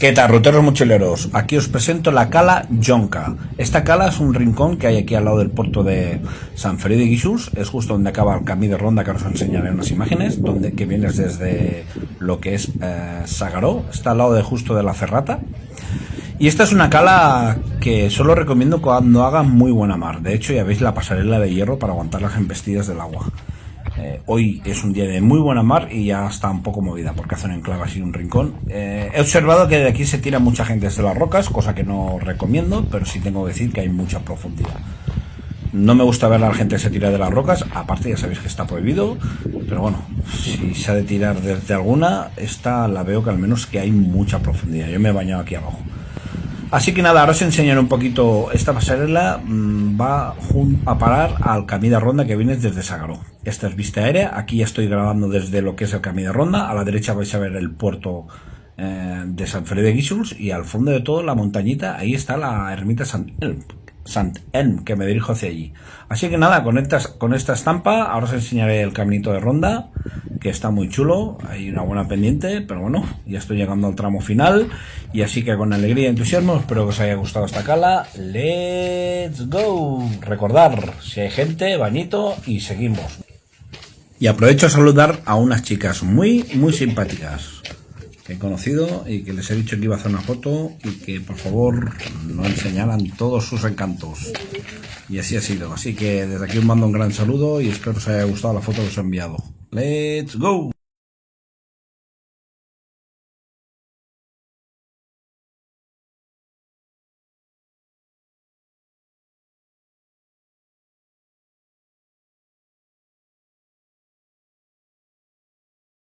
¿Qué tal, ruteros mochileros? Aquí os presento la cala Jonca. Esta cala es un rincón que hay aquí al lado del puerto de Sant Feliu de Guíxols. Es justo donde acaba el camí de ronda, que os enseñaré unas imágenes, que vienes desde lo que es S'Agaró. Está al lado justo de la ferrata. Y esta es una cala que solo recomiendo cuando haga muy buena mar. De hecho, ya veis la pasarela de hierro para aguantar las embestidas del agua. Hoy es un día de muy buena mar y ya está un poco movida porque hace un enclave así, un rincón. He observado que de aquí se tira mucha gente desde las rocas, cosa que no recomiendo, pero sí tengo que decir que hay mucha profundidad. No me gusta ver a la gente que se tira de las rocas, aparte ya sabéis que está prohibido, pero bueno, si se ha de tirar desde alguna, esta la veo que al menos que hay mucha profundidad. Yo me he bañado aquí abajo. Así que nada, ahora os enseñaré un poquito. Esta pasarela va a parar al camí de ronda que viene desde S'Agaró. Esta es vista aérea. Aquí ya estoy grabando desde lo que es el camí de ronda. A la derecha vais a ver el puerto de Sant Feliu de Guíxols, y al fondo de todo la montañita, ahí está la ermita Sant Elm, que me dirijo hacia allí. Así que nada, con esta estampa ahora os enseñaré el caminito de ronda, que está muy chulo. Hay una buena pendiente, pero bueno, ya estoy llegando al tramo final, y así que con alegría y entusiasmo espero que os haya gustado esta cala. ¡Let's go! Recordar, si hay gente, bañito y seguimos. Y aprovecho a saludar a unas chicas muy simpáticas que he conocido y que les he dicho que iba a hacer una foto y que por favor no enseñaran todos sus encantos. Y así ha sido. Así que desde aquí os mando un gran saludo y espero os haya gustado la foto que os he enviado. ¡Let's go!